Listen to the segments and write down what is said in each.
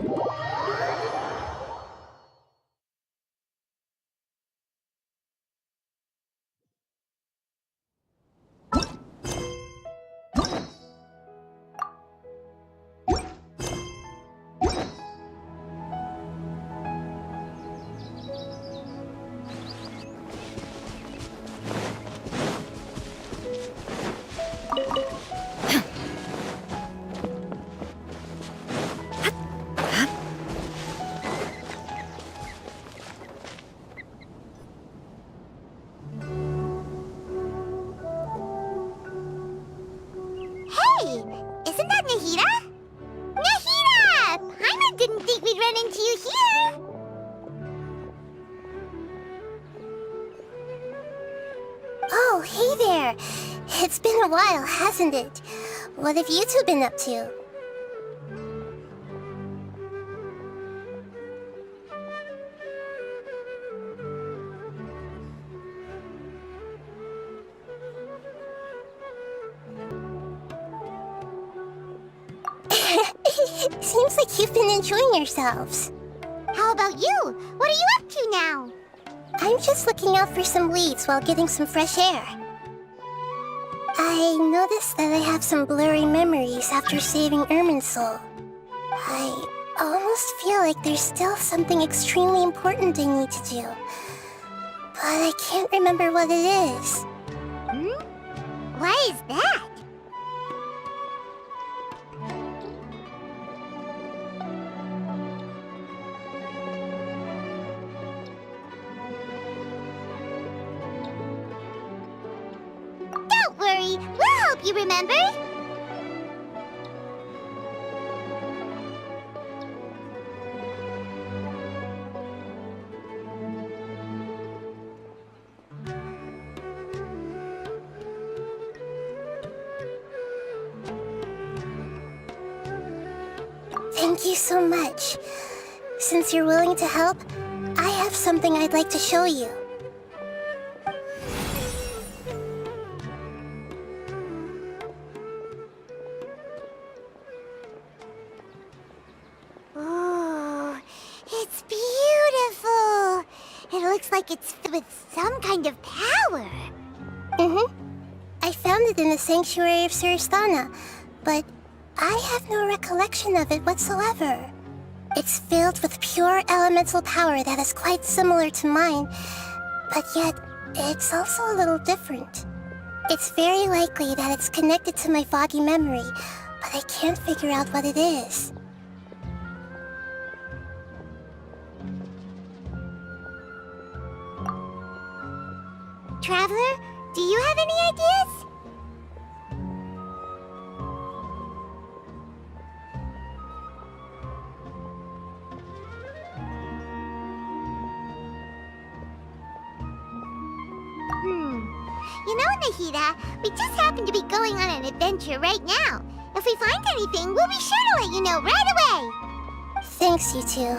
Hey, isn't that Nahida? Nahida! Paimon didn't think we'd run into you here. Oh, hey there. It's been a while, hasn't it? What have you two been up to? Seems like you've been enjoying yourselves. How about you? What are you up to now? I'm just looking out for some leads while getting some fresh air. I noticed that I have some blurry memories after saving Ermin's soul. I almost feel like there's still something extremely important I need to do. But I can't remember what it is. Why is that? Don't worry, we'll help you remember. Thank you so much. Since you're willing to help, I have something I'd like to show you. Ooh, it's beautiful. It looks like it's filled with some kind of power. I found it in the sanctuary of Suristana, but I have no recollection of it whatsoever. It's filled with pure elemental power that is quite similar to mine, but yet it's also a little different. It's very likely that it's connected to my foggy memory, but I can't figure out what it is. Traveler, do you have any ideas? You know, Nahida, we just happen to be going on an adventure right now. If we find anything, we'll be sure to let you know right away. Thanks, you two.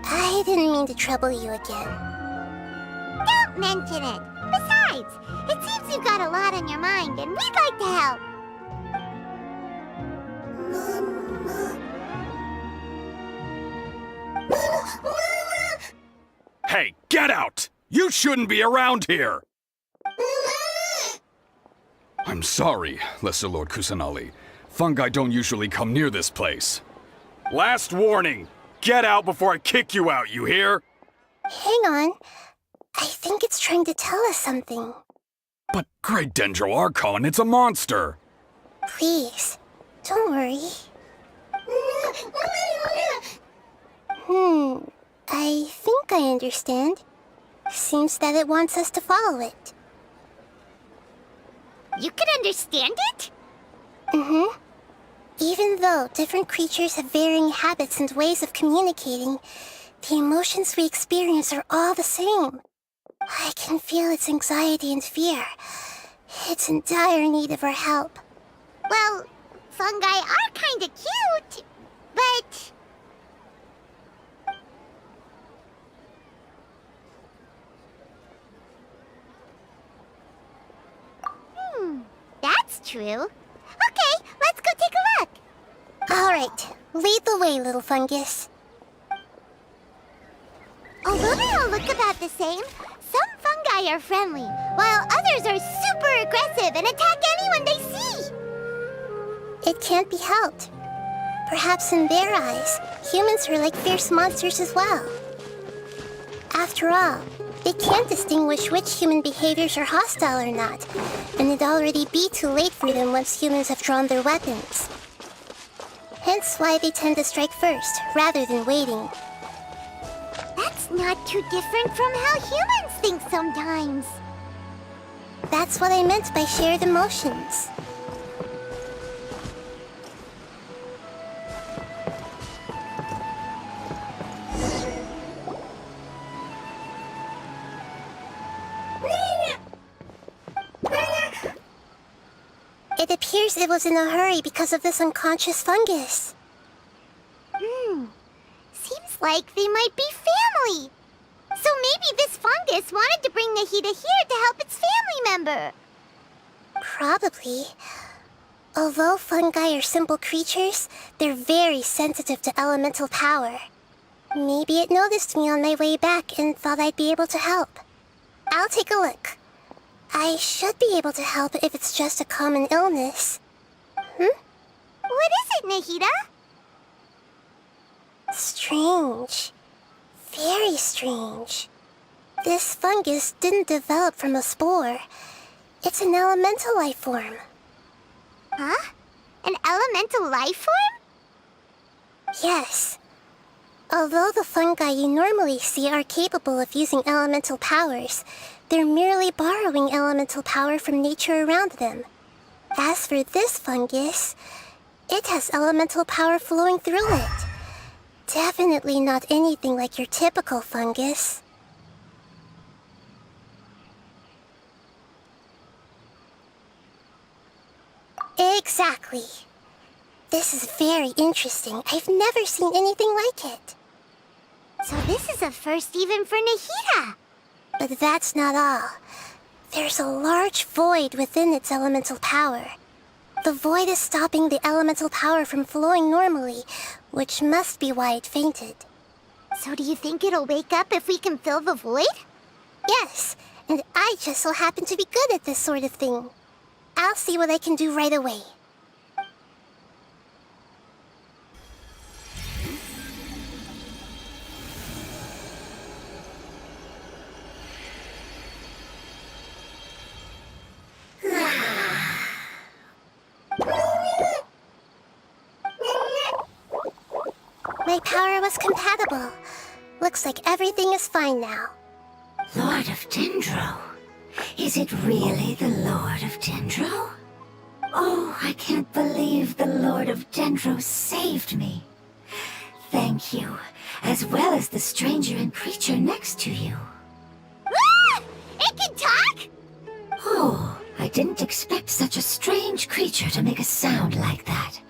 I didn't mean to trouble you again. Don't mention it. Besides, it seems you've got a lot on your mind, and we'd like to help. Hey, get out! You shouldn't be around here! I'm sorry, Lesser Lord Kusanali. Fungi don't usually come near this place. Last warning! Get out before I kick you out, you hear? Hang on. I think it's trying to tell us something. But Great Dendro Archon, it's a monster! Please, don't worry. I think I understand. Seems that it wants us to follow it. You can understand it? Even though different creatures have varying habits and ways of communicating, the emotions we experience are all the same. I can feel its anxiety and fear. It's in dire need of our help. Well, fungi are kinda cute, but... That's true. Okay, let's go take a look. All right, Lead the way, little fungus. Although they all look about the same, some fungi are friendly, while others are super aggressive and attack anyone they see. It can't be helped. Perhaps in their eyes, humans are like fierce monsters as well. After all, they can't distinguish which human behaviors are hostile or not, and it'd already be too late for them once humans have drawn their weapons. Hence why they tend to strike first, rather than waiting. That's not too different from how humans think sometimes. That's what I meant by shared emotions. It appears it was in a hurry because of this unconscious fungus. Seems like they might be family. So maybe this fungus wanted to bring Nahida here to help its family member. Probably. Although fungi are simple creatures, they're very sensitive to elemental power. Maybe it noticed me on my way back and thought I'd be able to help. I'll take a look. I should be able to help if it's just a common illness. What is it, Nahida? Strange. Very strange. This fungus didn't develop from a spore. It's an elemental life form. Huh? An elemental life form? Yes. Although the fungi you normally see are capable of using elemental powers, they're merely borrowing elemental power from nature around them. As for this fungus, it has elemental power flowing through it. Definitely not anything like your typical fungus. Exactly. This is very interesting. I've never seen anything like it. So this is a first even for Nahida. But that's not all. There's a large void within its elemental power. The void is stopping the elemental power from flowing normally, which must be why it fainted. So do you think it'll wake up if we can fill the void? Yes, and I just so happen to be good at this sort of thing. I'll see what I can do right away. My power was compatible. Looks like everything is fine now. Lord of Dendro? Is it really the Lord of Dendro? Oh, I can't believe the Lord of Dendro saved me. Thank you, as well as the stranger and creature next to you. Ah! It can talk? Oh, I didn't expect such a strange creature to make a sound like that.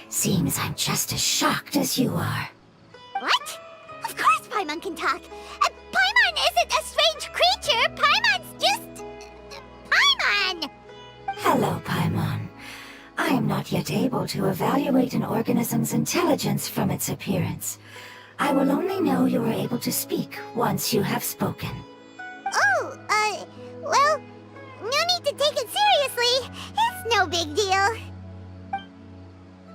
Seems I'm just as shocked as you are. What? Of course Paimon can talk. Paimon isn't a strange creature. Paimon's just... Paimon! Hello, Paimon. I am not yet able to evaluate an organism's intelligence from its appearance. I will only know you are able to speak once you have spoken. Oh, well, no need to take it seriously. It's no big deal.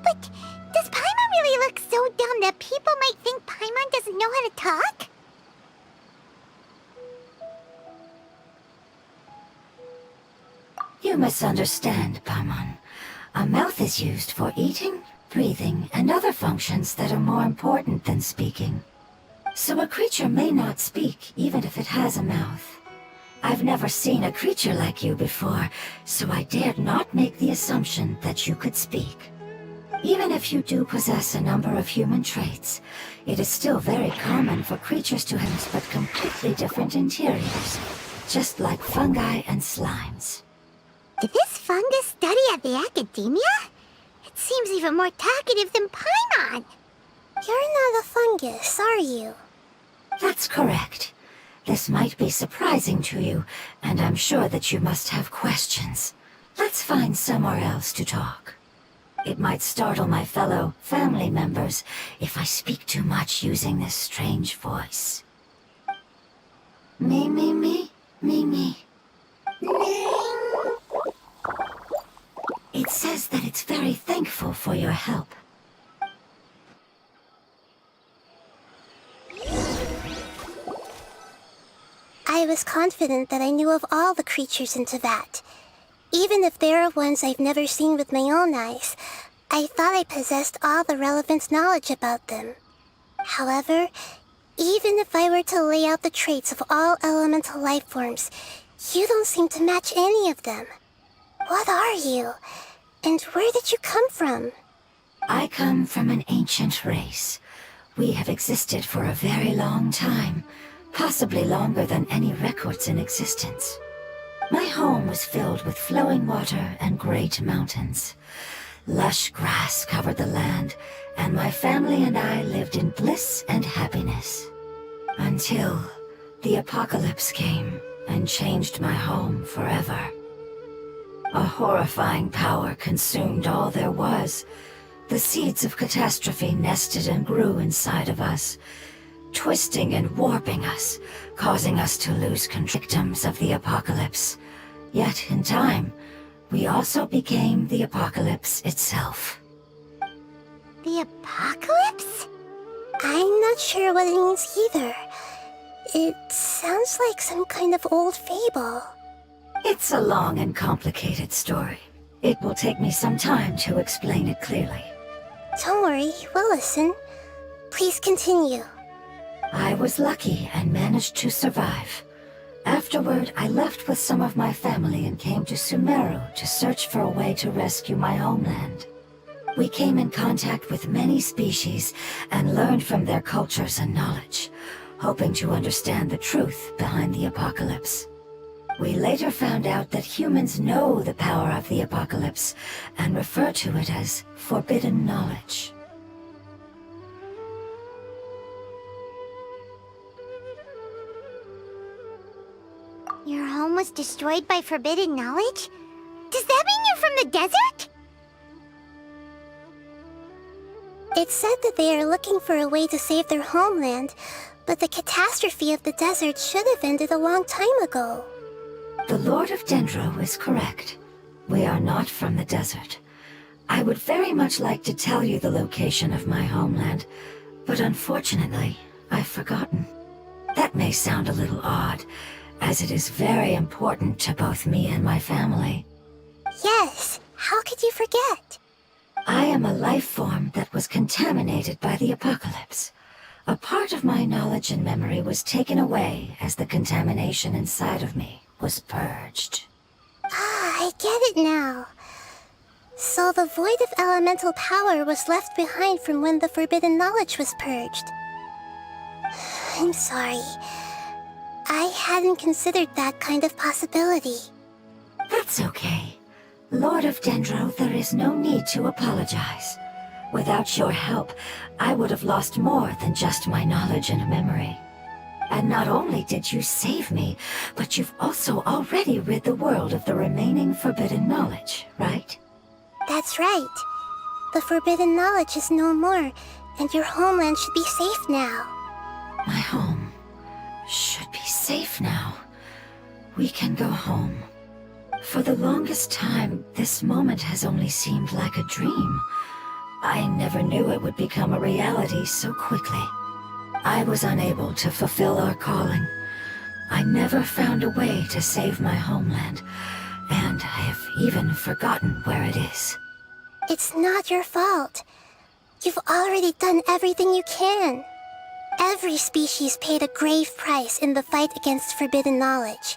But does Paimon really look so dumb that people might think Paimon doesn't know how to talk? You misunderstand, Paimon. A mouth is used for eating, breathing, and other functions that are more important than speaking. So a creature may not speak, even if it has a mouth. I've never seen a creature like you before, so I dared not make the assumption that you could speak. Even if you do possess a number of human traits, it is still very common for creatures to have but completely different interiors, just like fungi and slimes. Did this fungus study at the academia? It seems even more talkative than Paimon. You're not a fungus, are you? That's correct. This might be surprising to you, and I'm sure that you must have questions. Let's find somewhere else to talk. It might startle my fellow family members if I speak too much using this strange voice. Me, me, me, me, me. It says that it's very thankful for your help. I was confident that I knew of all the creatures in Teyvat. Even if there are ones I've never seen with my own eyes, I thought I possessed all the relevant knowledge about them. However, even if I were to lay out the traits of all elemental life forms, you don't seem to match any of them. What are you? And where did you come from? I come from an ancient race. We have existed for a very long time, possibly longer than any records in existence. My home was filled with flowing water and great mountains. Lush grass covered the land, and my family and I lived in bliss and happiness. Until the apocalypse came and changed my home forever. A horrifying power consumed all there was. The seeds of catastrophe nested and grew inside of us, twisting and warping us, causing us to lose victims of the apocalypse. Yet, in time, we also became the apocalypse itself. The apocalypse? I'm not sure what it means either. It sounds like some kind of old fable. It's a long and complicated story. It will take me some time to explain it clearly. Don't worry, we'll listen. Please continue. I was lucky and managed to survive. Afterward, I left with some of my family and came to Sumeru to search for a way to rescue my homeland. We came in contact with many species and learned from their cultures and knowledge, hoping to understand the truth behind the apocalypse. We later found out that humans know the power of the apocalypse and refer to it as forbidden knowledge. Your home was destroyed by forbidden knowledge? Does that mean you're from the desert? It's said that they are looking for a way to save their homeland, but the catastrophe of the desert should have ended a long time ago. The Lord of Dendro is correct. We are not from the desert. I would very much like to tell you the location of my homeland, but unfortunately, I've forgotten. That may sound a little odd, as it is very important to both me and my family. Yes, how could you forget? I am a life form that was contaminated by the apocalypse. A part of my knowledge and memory was taken away as the contamination inside of me was purged. Ah, I get it now. So the void of elemental power was left behind from when the forbidden knowledge was purged. I'm sorry. I hadn't considered that kind of possibility. That's okay. Lord of Dendro, there is no need to apologize. Without your help, I would have lost more than just my knowledge and memory. And not only did you save me, but you've also already rid the world of the remaining forbidden knowledge, right? That's right. The forbidden knowledge is no more, and your homeland should be safe now. My home should be safe now. We can go home. For the longest time, this moment has only seemed like a dream. I never knew it would become a reality so quickly. I was unable to fulfill our calling. I never found a way to save my homeland, and I have even forgotten where it is. It's not your fault. You've already done everything you can. Every species paid a grave price in the fight against forbidden knowledge.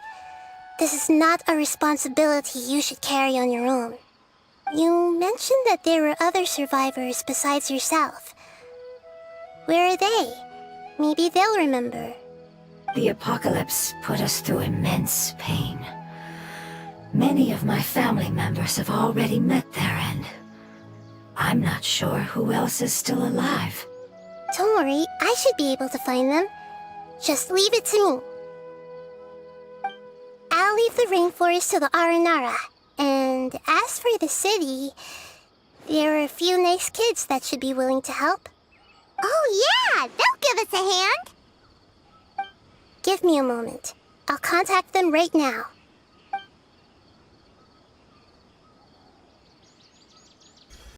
This is not a responsibility you should carry on your own. You mentioned that there were other survivors besides yourself. Where are they? Maybe they'll remember. The apocalypse put us through immense pain. Many of my family members have already met their end. I'm not sure who else is still alive. Don't worry, I should be able to find them. Just leave it to me. I'll leave the rainforest to the Aranara. And as for the city, There are a few nice kids that should be willing to help. Oh yeah, they'll give us a hand. Give me a moment. I'll contact them right now.